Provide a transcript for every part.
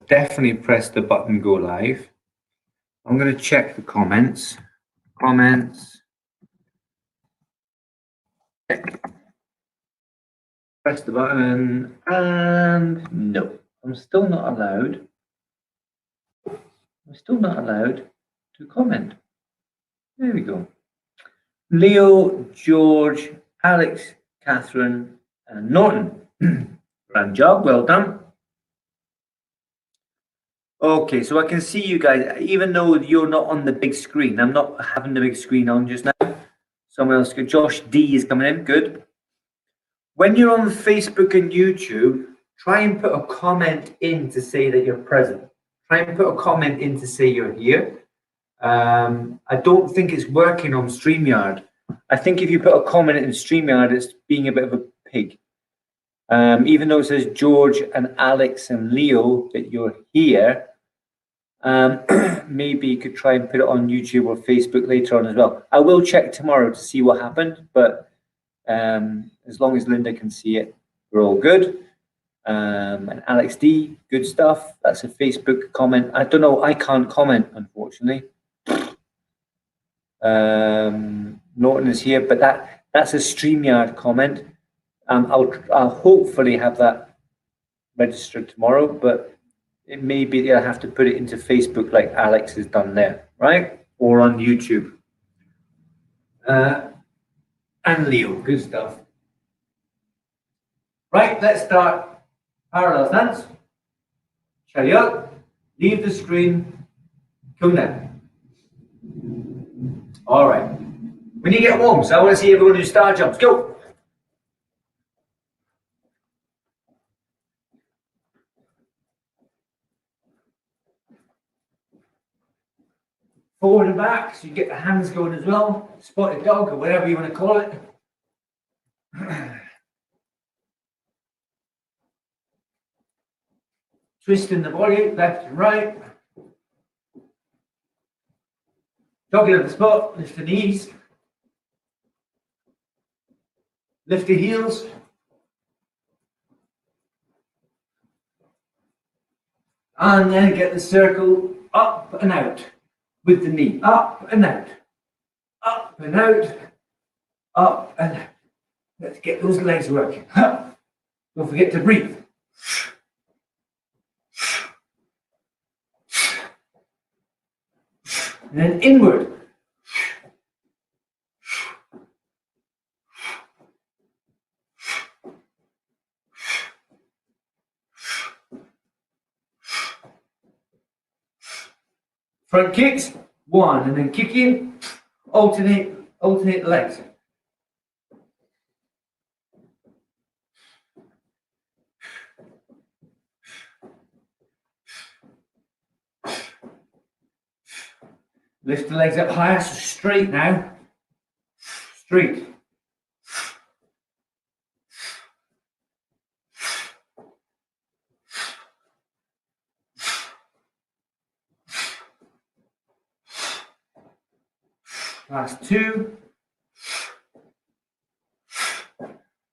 definitely press the button go live. I'm going to check the comments. Press the button, and no, I'm still not allowed. I'm still not allowed to comment. There we go. Leo, George, Alex, Catherine, and Norton. Grand job, well done. Okay, so I can see you guys, even though you're not on the big screen. I'm not having the big screen on just now. Someone else, good. Josh D is coming in, good. When you're on Facebook and YouTube, try and put a comment in to say that you're present. Try and put a comment in to say you're here. I don't think it's working on StreamYard. I think if you put a comment in StreamYard, it's being a bit of a pig. Even though it says George and Alex and Leo that you're here, maybe you could try and put it on YouTube or Facebook later on as well. I will check tomorrow to see what happened, but as long as Linda can see it, we're all good. And Alex D, good stuff. That's a Facebook comment. I don't know, I can't comment, unfortunately. Norton is here, but that's a StreamYard comment. I'll hopefully have that registered tomorrow, but it may be that I have to put it into Facebook like Alex has done there, right? Or on YouTube. And Leo, good stuff. Right, let's start parallel stance. Carry out, leave the screen, come down. All right. When you get warm, so I want to see everyone do star jumps. Go. Forward and back, so you get the hands going as well. Spotted dog, or whatever you want to call it. Twisting the body, left and right. Doggy on the spot, lift the knees. Lift the heels. And then get the circle up and out with the knee. Up and out. Up and out. Up and out. Let's get those legs working. Don't forget to breathe. And then inward. Front kicks, one, and then kick in, alternate the legs. Lift the legs up higher, so straight now. Straight. Last two.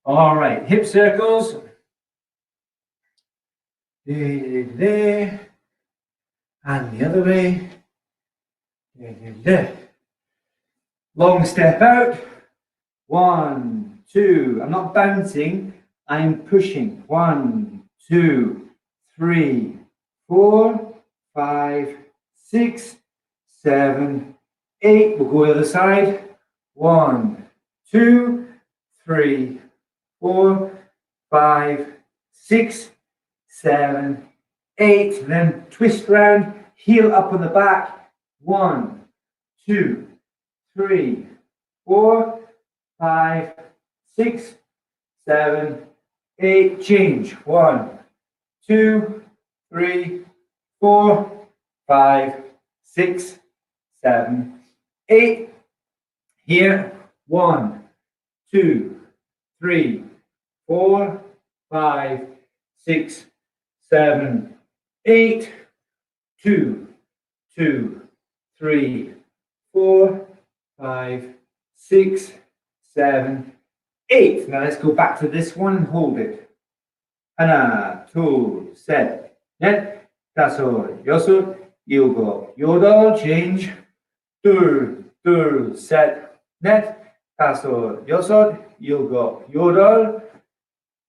All right, hip circles. There. And the other way. There. Long step out. 1, 2. I'm not bouncing, I'm pushing. 1, 2, 3, 4, 5, 6, 7, 8. We'll go to the other side. 1, 2, 3, 4, 5, 6, 7, 8. Then twist round, heel up on the back. 1, 2, 3, 4, 5, 6, 7, 8. Change. 1, 2, 3, 4, 5, 6, 7, 8. Here. 1, 2, 3, 4, 5, 6, 7, 8. 2, 2, 3, 4, 5, 6, 7, 8. Now let's go back to this one and hold it. 1, 2, 7. Then 다섯, 여섯, 일곱, 여덟, change. 둘, 둘, 셋, 넷, 다섯, 여섯, 일곱, 여덟,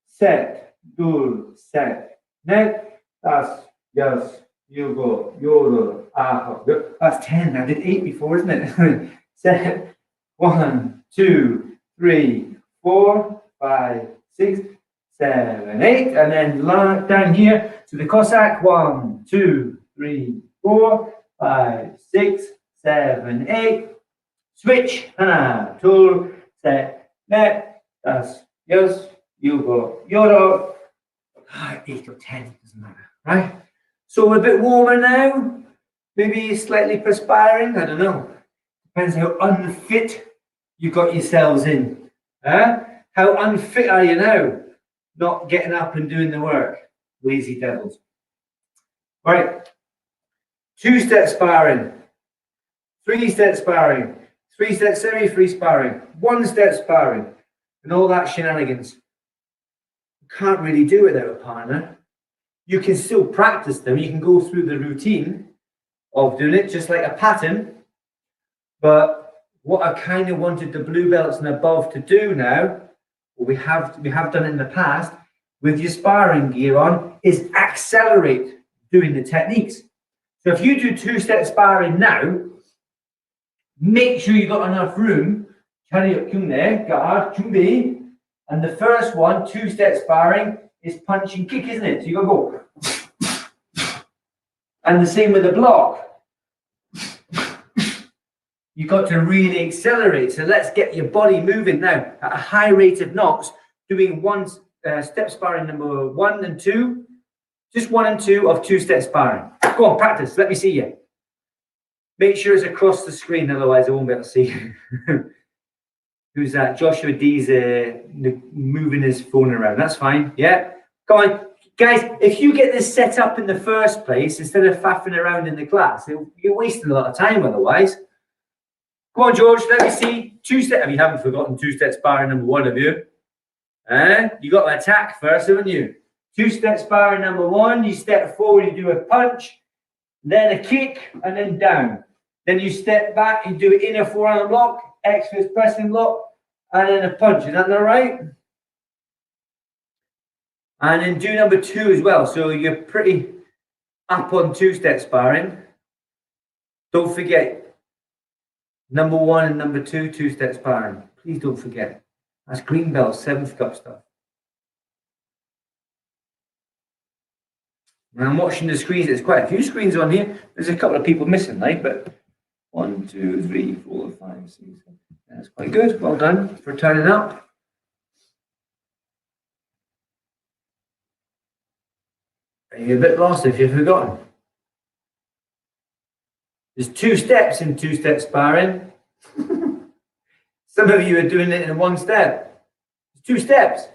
셋, 둘, 셋, 넷, 다섯, 여섯, 일곱, 여덟, 아홉. That's 10. I did 8 before, isn't it? Set. 1, 2, 3, 4, 5, 6, 7, 8, and then down here to the Cossack. 1, 2, 3, 4, 5, 6, 7, 8. Switch. Hana, tur, set, net, das, yes, you go, yoro. 8 or 10, doesn't matter, right? So we're a bit warmer now. Maybe slightly perspiring. I don't know. Depends how unfit you got yourselves in. Huh? How unfit are you now? Not getting up and doing the work. Lazy devils. Right. 2-step sparring. 3-step sparring. 3-step semi-free sparring. 1-step sparring. And all that shenanigans. You can't really do it without a partner. You can still practice them. You can go through the routine of doing it just like a pattern. But what I kind of wanted the blue belts and above to do now, or we have done it in the past, with your sparring gear on, is accelerate doing the techniques. So if you do 2-step sparring now, make sure you got enough room. Chariot chung there, guard, chumbi. And the first one, 2-step sparring, is punch and kick, isn't it? So you gotta go. And the same with the block. You've got to really accelerate. So let's get your body moving now at a high rate of knots, doing step sparring number 1 and 2. Just 1 and 2 of 2-step sparring. Go on, practice. Let me see you. Make sure it's across the screen, otherwise I won't be able to see you. Who's that? Joshua D's moving his phone around. That's fine. Yeah. Come on. Guys, if you get this set up in the first place, instead of faffing around in the class, you're wasting a lot of time otherwise. Come on, George, let me see. 2-step. You haven't forgotten 2-step sparring number 1, have you? You got to attack first, haven't you? 2-step sparring number 1, you step forward, you do a punch, then a kick, and then down. Then you step back, you do an inner forearm lock, X-fist pressing block, and then a punch. Is that all right? And then do number 2 as well. So you're pretty up on 2-step sparring. Don't forget. Number 1 and number 2, 2-step sparring. Please don't forget. That's green belt, 7th cup stuff. And I'm watching the screens. There's quite a few screens on here. There's a couple of people missing, right? But 1, 2, 3, 4, 5, 6, 7. That's quite good. Well done for turning up. You're a bit lost if you've forgotten. There's 2 steps in 2-step sparring. Some of you are doing it in 1 step. There's 2 steps.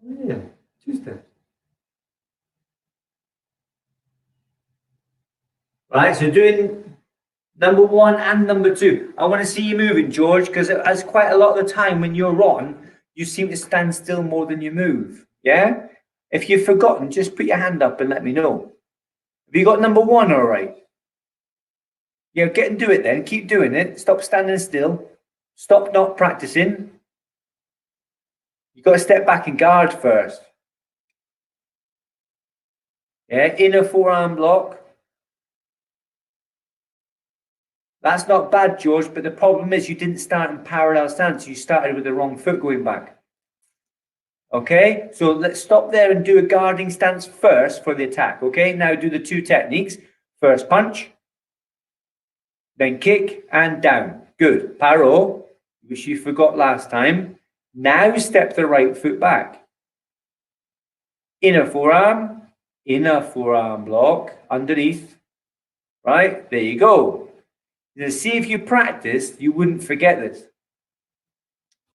Yeah, 2 steps. Right, so doing number 1 and number 2. I want to see you moving, George, because as quite a lot of the time when you're on, you seem to stand still more than you move. Yeah? If you've forgotten, just put your hand up and let me know. Have you got number 1 all right? Yeah, get and do it then. Keep doing it. Stop standing still. Stop not practicing. You've got to step back and guard first. Yeah, inner forearm block. That's not bad, George, but the problem is you didn't start in parallel stance. You started with the wrong foot going back. Okay, so let's stop there and do a guarding stance first for the attack. Okay, now do the 2 techniques. First punch, then kick and down. Good. Paro, which you forgot last time. Now step the right foot back. Inner forearm block, underneath. Right, there you go. Now, see if you practiced, you wouldn't forget this.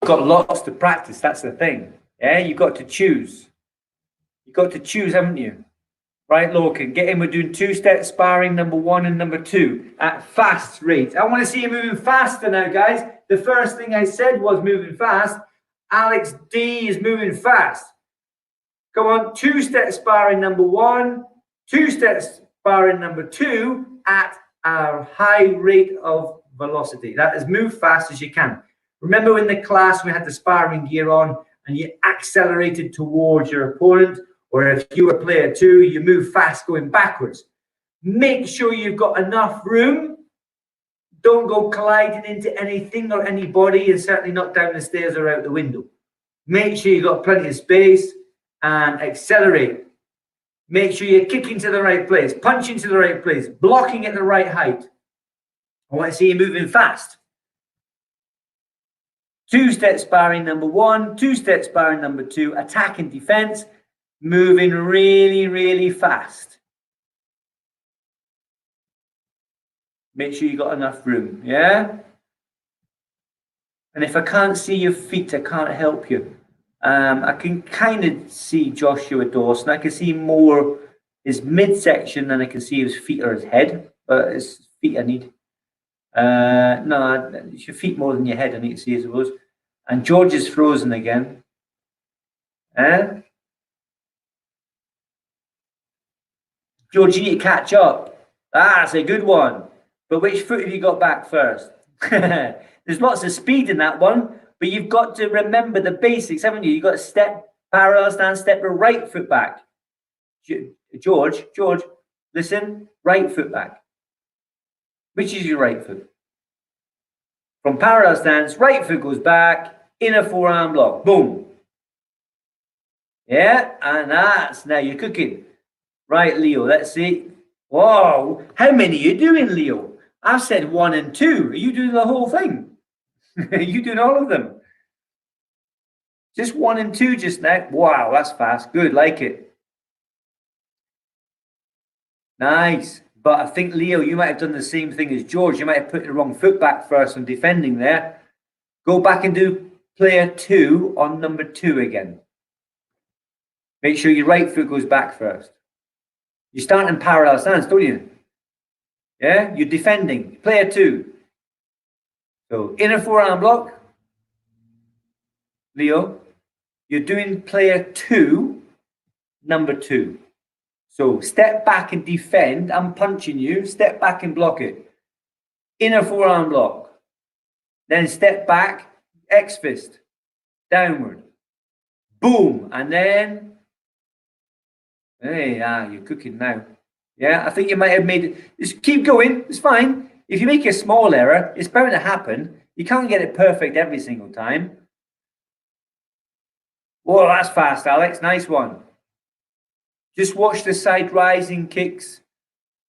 You've got lots to practice, that's the thing. Yeah, you've got to choose. You've got to choose, haven't you? Right, Logan, get in. We're doing two-step sparring, number 1 and number 2, at fast rates. I want to see you moving faster now, guys. The first thing I said was moving fast. Alex D is moving fast. Come on, two-step sparring, number 1, two-step sparring, number 2, at a high rate of velocity. That is move fast as you can. Remember in the class we had the sparring gear on and you accelerated towards your opponent? Or if you were player 2, you move fast going backwards. Make sure you've got enough room. Don't go colliding into anything or anybody, and certainly not down the stairs or out the window. Make sure you've got plenty of space and accelerate. Make sure you're kicking to the right place, punching to the right place, blocking at the right height. I want to see you moving fast. Two-step sparring, number 1, two-step sparring, number 2, attack and defense. Moving really, really fast. Make sure you got enough room, yeah? And if I can't see your feet, I can't help you. I can kind of see Joshua Dawson. I can see more his midsection than I can see his feet or his head. But it's feet I need. No, it's your feet more than your head I need to see, I suppose. And George is frozen again. George, you need to catch up. That's a good one. But which foot have you got back first? There's lots of speed in that one, but you've got to remember the basics, haven't you? You've got to step, parallel stance, step your right foot back. George, listen, right foot back. Which is your right foot? From parallel stance, right foot goes back, inner forearm block, boom. Yeah, and that's, now you're cooking. Right, Leo, let's see. Whoa, how many are you doing, Leo? I've said 1 and 2. Are you doing the whole thing? Are you doing all of them? Just 1 and 2 just now. Wow, that's fast. Good, like it. Nice. But I think, Leo, you might have done the same thing as George. You might have put the wrong foot back first on defending there. Go back and do player 2 on number 2 again. Make sure your right foot goes back first. You start in parallel stance, don't you? Yeah, you're defending. Player 2. So inner forearm block. Leo, you're doing player 2, number 2. So step back and defend. I'm punching you. Step back and block it. Inner forearm block. Then step back, X fist. Downward. Boom. And then, hey, you're cooking now. Yeah, I think you might have made it. Just keep going. It's fine. If you make a small error, it's bound to happen. You can't get it perfect every single time. Whoa, that's fast, Alex. Nice one. Just watch the side rising kicks.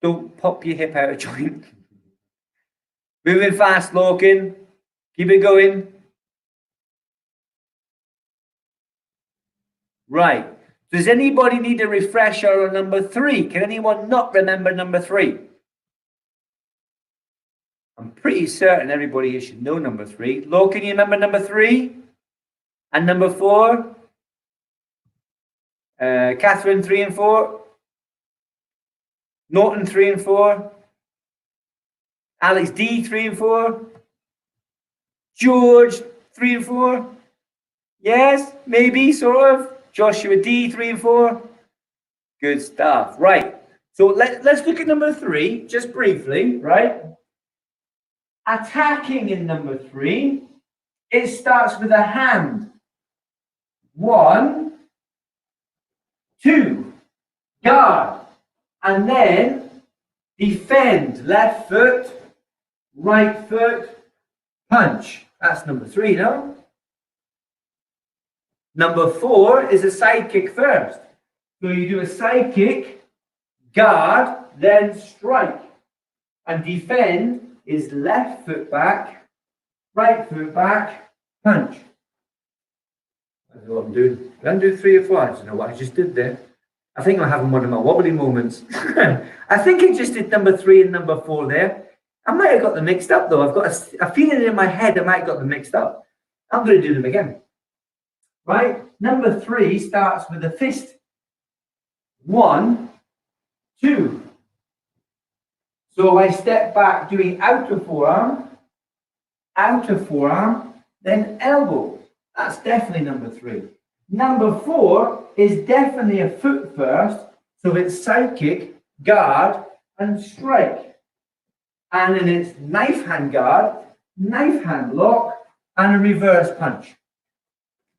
Don't pop your hip out of joint. Moving fast, Logan. Keep it going. Right. Does anybody need a refresher on number 3? Can anyone not remember number 3? I'm pretty certain everybody here should know number 3. Lo, can you remember number 3? And number 4? Catherine, 3 and 4? Norton, 3 and 4? Alex D, 3 and 4? George, 3 and 4? Yes, maybe, sort of. Joshua D, 3 and 4? Good stuff. Right. So let's look at number 3, just briefly, right? Attacking in number 3, it starts with a hand. 1, 2, guard, and then defend. Left foot, right foot, punch. That's number 3, no? Number 4 is a side kick first. So you do a side kick, guard, then strike. And defend is left foot back, right foot back, punch. I don't know what I'm doing. Did I do 3 or 4? I don't know what I just did there. I think I'm having one of my wobbly moments. I think I just did number 3 and number 4 there. I might have got them mixed up though. I've got a feeling in my head I might have got them mixed up. I'm going to do them again. Right? Number 3 starts with a fist. 1, 2. So I step back doing outer forearm, then elbow. That's definitely number 3. Number 4 is definitely a foot first. So it's side kick, guard, and strike. And then it's knife hand guard, knife hand lock, and a reverse punch.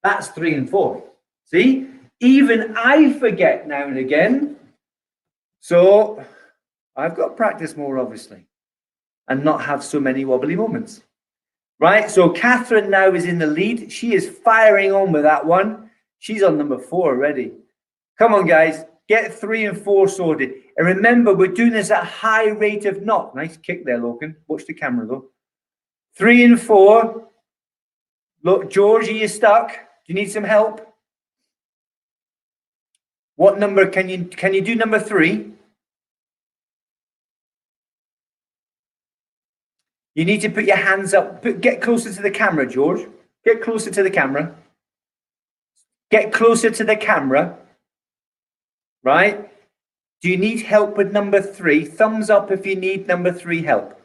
That's 3 and 4. See? Even I forget now and again. So I've got to practice more, obviously, and not have so many wobbly moments. Right? So Catherine now is in the lead. She is firing on with that one. She's on number 4 already. Come on, guys. Get 3 and 4 sorted. And remember, we're doing this at a high rate of knock. Nice kick there, Logan. Watch the camera, though. 3 and 4. Look, George, are you stuck? Do you need some help? What number can you do number 3? You need to put your hands up. Get closer to the camera, George. Get closer to the camera. Get closer to the camera. Right? Do you need help with number 3? Thumbs up if you need number 3 help.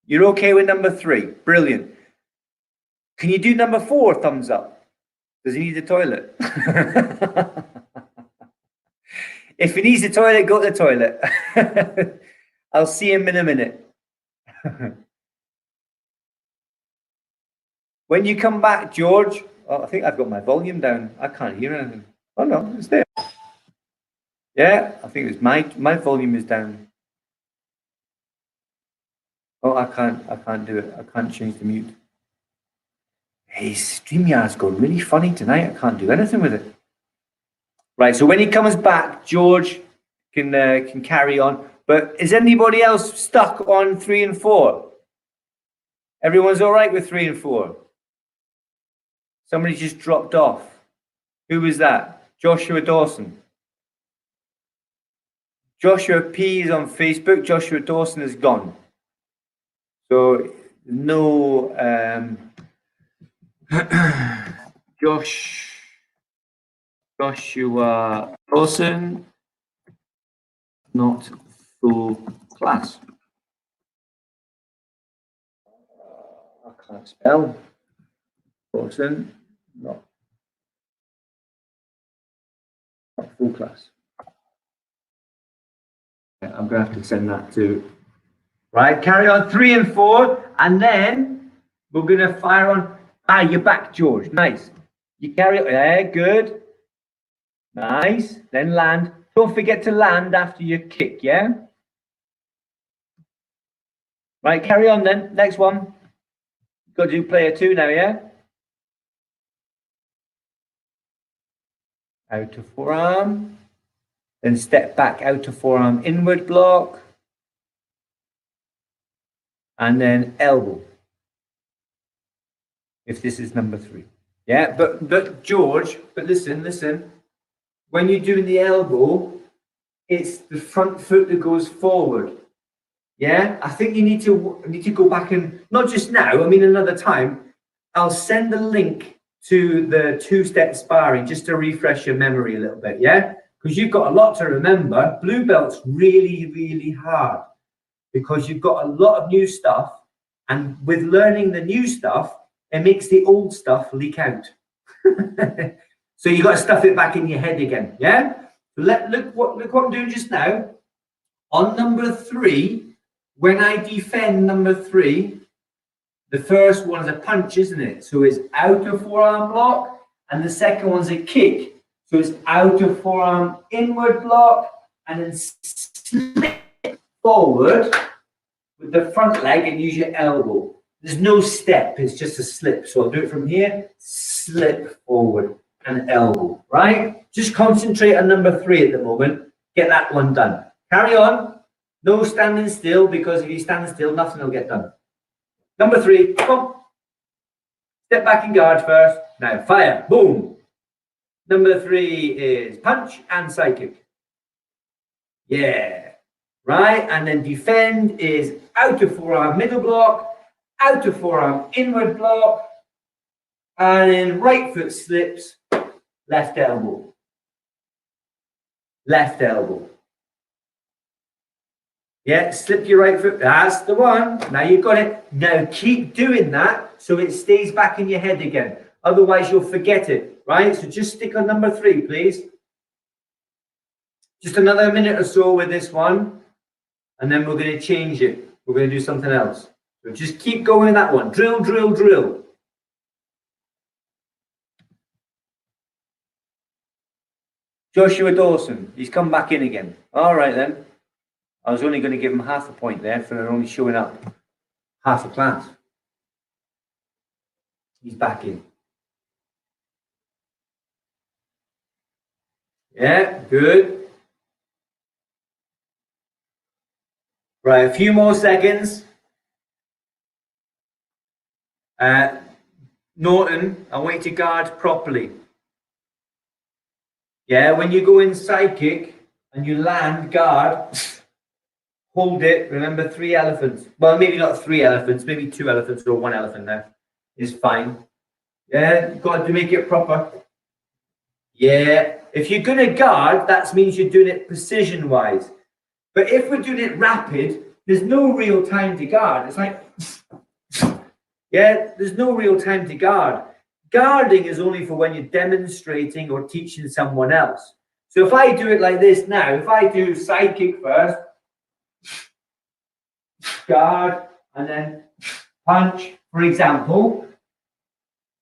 You're okay with number 3? Brilliant. Can you do number 4? Thumbs up. Does he need the toilet? If he needs the toilet, go to the toilet. I'll see him in a minute. When you come back, George, oh, I think I've got my volume down. I can't hear anything. Oh no, it's there. Yeah, I think it's my volume is down. Oh, I can't do it. I can't change the mute. Hey, StreamYard's gone really funny tonight. I can't do anything with it. Right, so when he comes back, George can carry on. But is anybody else stuck on 3 and 4? Everyone's all right with 3 and 4? Somebody just dropped off. Who was that? Joshua Dawson. Joshua P is on Facebook. Joshua Dawson is gone. So no Joshua Dawson, not full class. I can't spell. Dawson, not full class. I'm going to have to send that to. Right, carry on 3 and 4, and then we're going to fire on. Ah, you're back, George. Nice. You carry on. Yeah, good. Nice. Then land. Don't forget to land after your kick, yeah? Right, carry on then. Next one. Got to do player 2 now, yeah? Outer forearm. Then step back, outer forearm, inward block. And then elbow. If this is number 3. Yeah, but George, but listen. When you're doing the elbow, it's the front foot that goes forward. Yeah, I think you need to go back and not just now. I mean, another time. I'll send the link to the 2-step sparring just to refresh your memory a little bit. Yeah, because you've got a lot to remember. Blue belt's really, really hard because you've got a lot of new stuff, and with learning the new stuff, it makes the old stuff leak out. So you got to stuff it back in your head again. Yeah. Look what I'm doing just now. On number 3, when I defend number 3, the first one is a punch, isn't it? So it's outer forearm block, and the second one's a kick. So it's outer forearm inward block, and then slip forward with the front leg and use your elbow. There's no step, it's just a slip. So I'll do it from here, slip forward and elbow, right? Just concentrate on number 3 at the moment. Get that one done. Carry on. No standing still, because if you stand still, nothing will get done. Number 3, come on. Step back and guard first. Now fire, boom. Number 3 is punch and side kick. Yeah, right? And then defend is outer forearm middle block, outer forearm inward block, and then right foot slips, left elbow. left elbow. Yeah, slip your right foot. That's the one. Now you've got it. Now keep doing that so it stays back in your head again. Otherwise, you'll forget it, right? So just stick on number 3, please. Just another minute or so with this one, and then we're going to change it. We're going to do something else. So just keep going with that one. Drill, drill, drill. Joshua Dawson, he's come back in again. All right then. I was only going to give him half a point there for only showing up half a class. He's back in. Yeah, good. Right, a few more seconds. Norton, I want you to guard properly. Yeah, when you go in side kick and you land, guard, hold it. Remember 3 elephants. Well, maybe not 3 elephants, maybe 2 elephants or 1 elephant there is fine. Yeah, you've got to make it proper. Yeah, if you're going to guard, that means you're doing it precision-wise. But if we're doing it rapid, there's no real time to guard. It's like, yeah, there's no real time to guard. Guarding is only for when you're demonstrating or teaching someone else. So if I do it like this now, if I do side kick first, guard, and then punch, for example,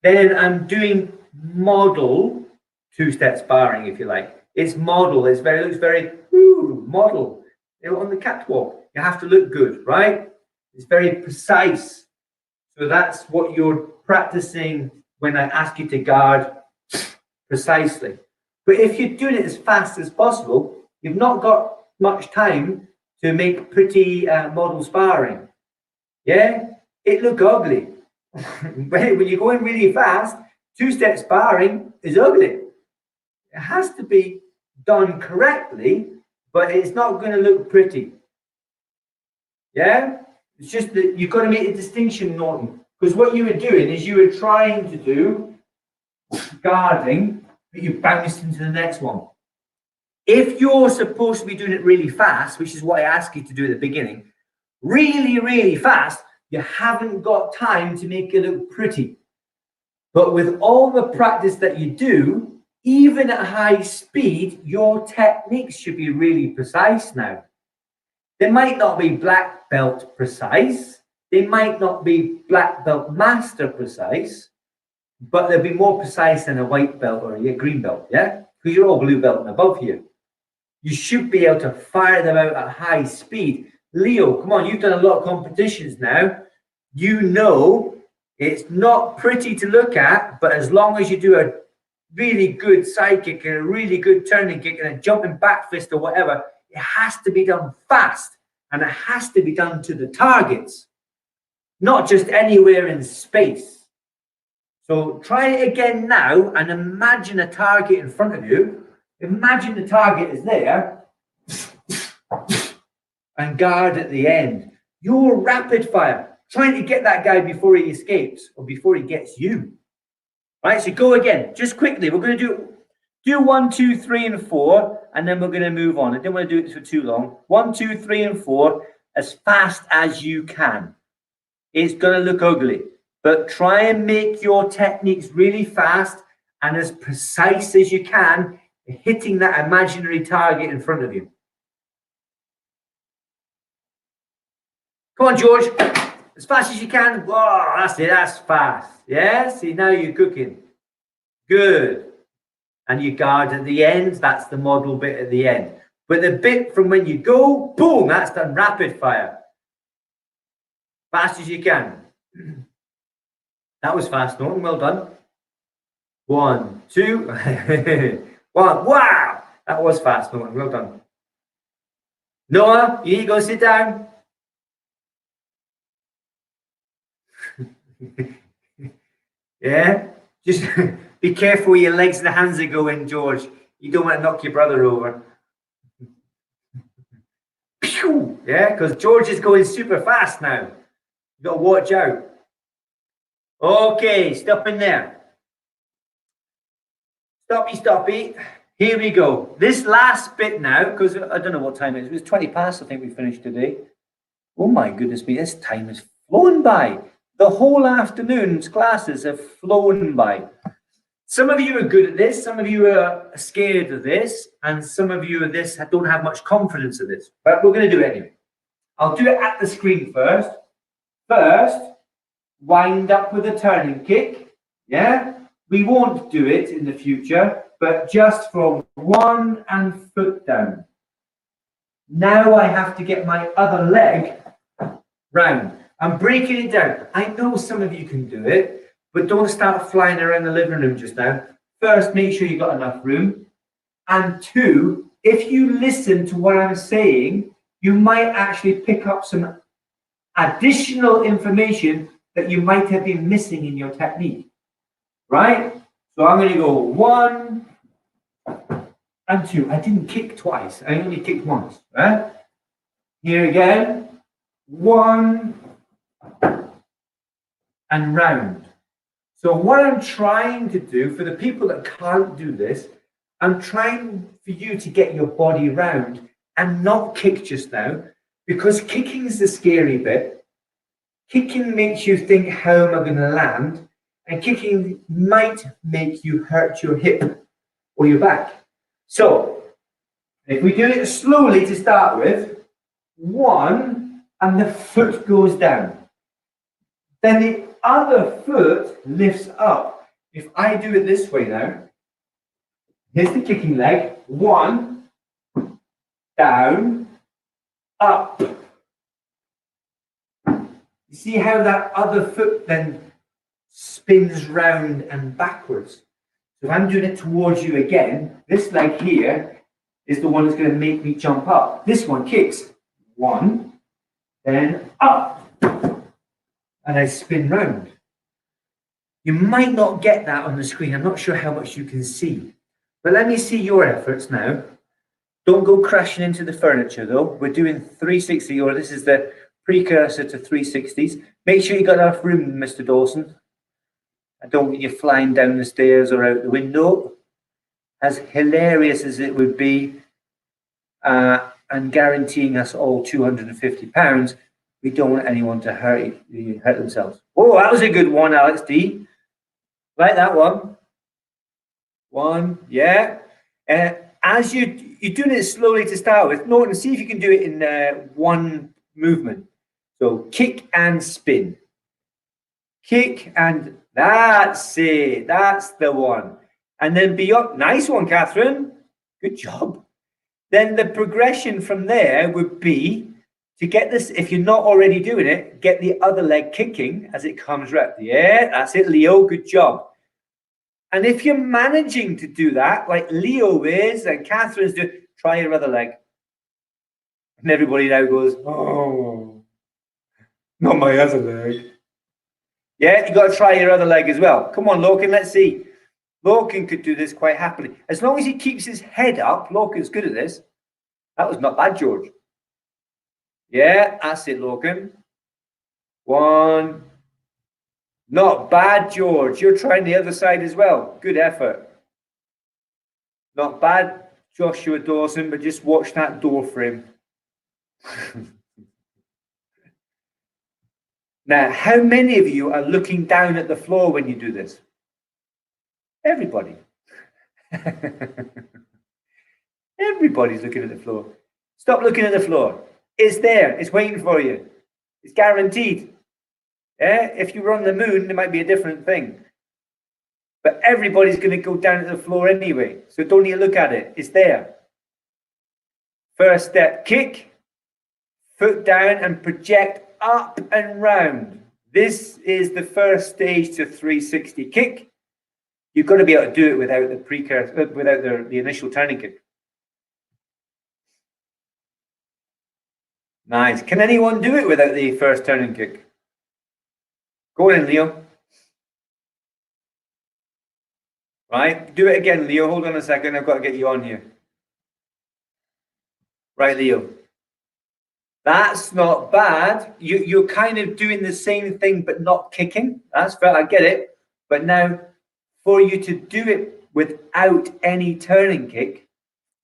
then I'm doing model 2-step sparring, if you like. It's model. It looks very model. On the catwalk, you have to look good, right? It's very precise. So that's what you're practicing when I ask you to guard precisely. But if you're doing it as fast as possible, you've not got much time to make pretty model sparring. Yeah, it look ugly. When you're going really fast, 2-step sparring is ugly. It has to be done correctly, but it's not going to look pretty. Yeah, it's just that you've got to make a distinction, Norton, because what you were doing is you were trying to do guarding, but you bounced into the next one. If you're supposed to be doing it really fast, which is what I asked you to do at the beginning, really, really fast, you haven't got time to make it look pretty. But with all the practice that you do, even at high speed, your techniques should be really precise now. They might not be black belt precise. They might not be black belt master precise, but they'll be more precise than a white belt or a green belt, yeah? Because you're all blue belt and above here. You should be able to fire them out at high speed. Leo, come on, you've done a lot of competitions now. You know it's not pretty to look at, but as long as you do a really good side kick and a really good turning kick and a jumping back fist or whatever, it has to be done fast and it has to be done to the targets, not just anywhere in space. So try it again now and imagine a target in front of you. Imagine the target is there and guard at the end. You're rapid fire, trying to get that guy before he escapes or before he gets you. Right, so go again, just quickly. We're going to do 1, 2, 3, and 4, and then we're going to move on. I don't want to do it for too long. 1, 2, 3, and 4, as fast as you can. It's going to look ugly, but try and make your techniques really fast and as precise as you can, hitting that imaginary target in front of you. Come on, George. As fast as you can. Whoa, that's it. That's fast. Yeah? See, now you're cooking. Good. And you guard at the end. That's the model bit at the end. But the bit from when you go, boom, that's done rapid fire. Fast as you can. That was fast, Norton. Well done. 1, 2. 1. Wow. That was fast, Norton. Well done. Noah, you need to go sit down. Yeah, just be careful with your legs and the hands that go in, George. You don't want to knock your brother over. Yeah, because George is going super fast now. You got to watch out. Okay, stop in there. Stoppy, stoppy. Here we go. This last bit now, because I don't know what time it is. It was 20 past, I think we finished today. Oh my goodness me, this time has flown by. The whole afternoon's classes have flown by. Some of you are good at this, some of you are scared of this, and some of you don't have much confidence in this. But we're going to do it anyway. I'll do it at the screen first. First, wind up with a turning kick. Yeah? We won't do it in the future, but just from one and foot down. Now I have to get my other leg round. I'm breaking it down. I know some of you can do it, but don't start flying around the living room just now. First, make sure you've got enough room. And two, if you listen to what I'm saying, you might actually pick up some additional information that you might have been missing in your technique. Right? So I'm going to go 1 and 2. I didn't kick twice. I only kicked once. Right? Here again. 1 and round. So what I'm trying to do for the people that can't do this, I'm trying for you to get your body round and not kick just now, because kicking is the scary bit. Kicking makes you think, how am I going to land? And kicking might make you hurt your hip or your back. So if we do it slowly to start with, 1, and the foot goes down. Then the other foot lifts up. If I do it this way now, here's the kicking leg. 1, down, up. You see how that other foot then spins round and backwards. So if I'm doing it towards you again, this leg here is the one that's going to make me jump up. This one kicks. 1, then up. And I spin round. You might not get that on the screen. I'm not sure how much you can see. But let me see your efforts now. Don't go crashing into the furniture though. We're doing 360, or this is the precursor to 360s. Make sure you got enough room, Mr. Dawson. I don't want you flying down the stairs or out the window. As hilarious as it would be, and guaranteeing us all £250, we don't want anyone to hurt themselves. Oh, that was a good one, Alex D. Like that one. 1, yeah. As you're doing it slowly to start with, note and see if you can do it in one movement. So kick and spin. Kick and that's it. That's the one. And then beyond. Nice one, Catherine. Good job. Then the progression from there would be to get this, if you're not already doing it, get the other leg kicking as it comes round. Yeah, that's it, Leo. Good job. And if you're managing to do that, like Leo is and Catherine's doing, try your other leg. And everybody now goes, oh, not my other leg. Yeah, you got to try your other leg as well. Come on, Loken, let's see. Loken could do this quite happily. As long as he keeps his head up, Loken's good at this. That was not bad, George. Yeah, that's it, Loken. 1. Not bad, George. You're trying the other side as well. Good effort. Not bad, Joshua Dawson, but just watch that door frame. Now, how many of you are looking down at the floor when you do this? Everybody. Everybody's looking at the floor. Stop looking at the floor. It's there. It's waiting for you. It's guaranteed. Yeah? If you were on the moon, it might be a different thing. But everybody's going to go down to the floor anyway. So don't need to look at it. It's there. First step, kick. Foot down and project up and round. This is the first stage to 360 kick. You've got to be able to do it without the precursor, without the initial turning kick. Nice. Can anyone do it without the first turning kick? Go in, Leo. Right, do it again, Leo. Hold on a second. I've got to get you on here. Right, Leo. That's not bad. You're kind of doing the same thing, but not kicking. That's fair. I get it. But now, for you to do it without any turning kick,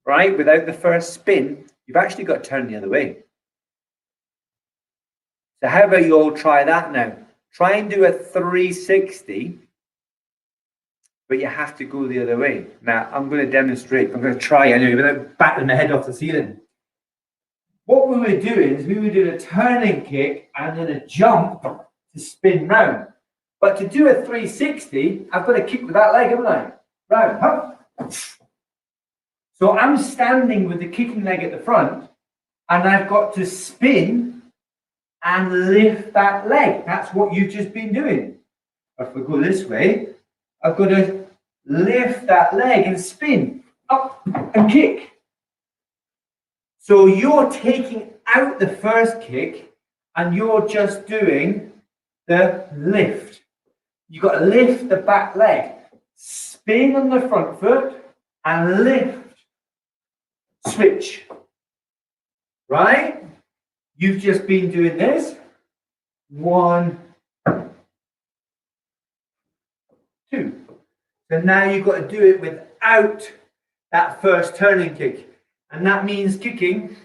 right? Without the first spin, you've actually got to turn the other way. So how about you all try that now? Try and do a 360, but you have to go the other way. Now, I'm going to demonstrate. I'm going to try anyway without batting my head off the ceiling. What we were doing is we were doing a turning kick and then a jump to spin round. But to do a 360, I've got to kick with that leg, haven't I? Round, huh? So I'm standing with the kicking leg at the front, and I've got to spin and lift that leg. That's what you've just been doing. If we go this way, I've got to lift that leg and spin up and kick. So you're taking out the first kick and you're just doing the lift. You've got to lift the back leg, spin on the front foot and lift. Switch. Right? You've just been doing this. 1, 2. So now you've got to do it without that first turning kick. And that means kicking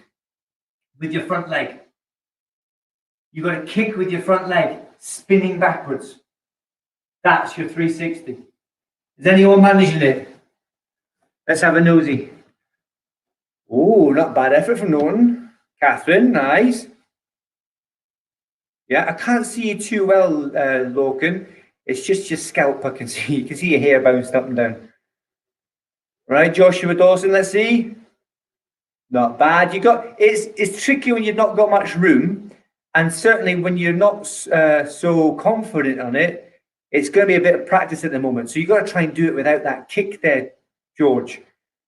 with your front leg. You've got to kick with your front leg, spinning backwards. That's your 360. Is anyone managing it? Let's have a nosy. Oh, not bad effort from no one. Catherine, nice. Yeah, I can't see you too well, Loken. It's just your scalp I can see. You can see your hair bouncing up and down. Right, Joshua Dawson, let's see. Not bad. It's tricky when you've not got much room, and certainly when you're not so confident on it, it's going to be a bit of practice at the moment. So you've got to try and do it without that kick there, George.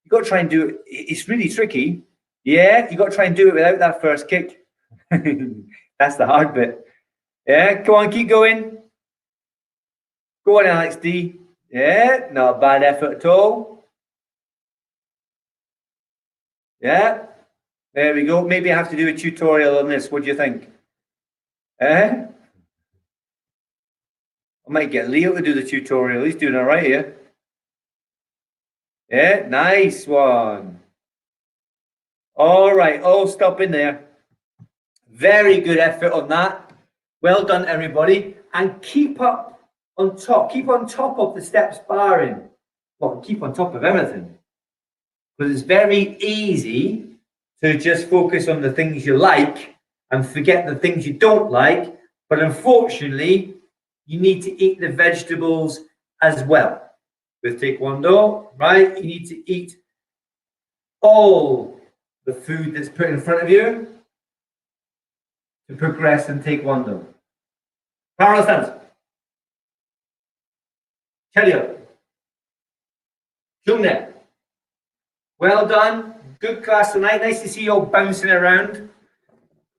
You've got to try and do it. It's really tricky. Yeah, you've got to try and do it without that first kick. That's the hard bit. Yeah, come on, keep going. Go on, Alex D. Yeah, not a bad effort at all. Yeah, there we go. Maybe I have to do a tutorial on this. What do you think? I might get Leo to do the tutorial. He's doing all right here. Yeah, nice one. All right, all stop in there. Very good effort on that. Well done, everybody. And keep up on top. Keep on top of the step sparring. Well, keep on top of everything. Because it's very easy to just focus on the things you like and forget the things you don't like. But unfortunately, you need to eat the vegetables as well. With Taekwondo, right? You need to eat all the food that's put in front of you to progress in Taekwondo. Parallel stance. Chelia. Jungnet. Well done. Good class tonight. Nice to see you all bouncing around.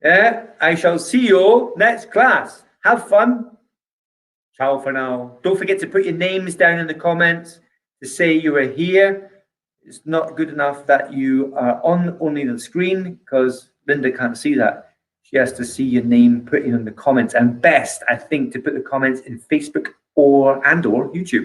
Yeah, I shall see you next class. Have fun. Ciao for now. Don't forget to put your names down in the comments to say you were here. It's not good enough that you are on only the screen because Linda can't see that. She has to see your name put in the comments. And best, I think, to put the comments in Facebook or YouTube.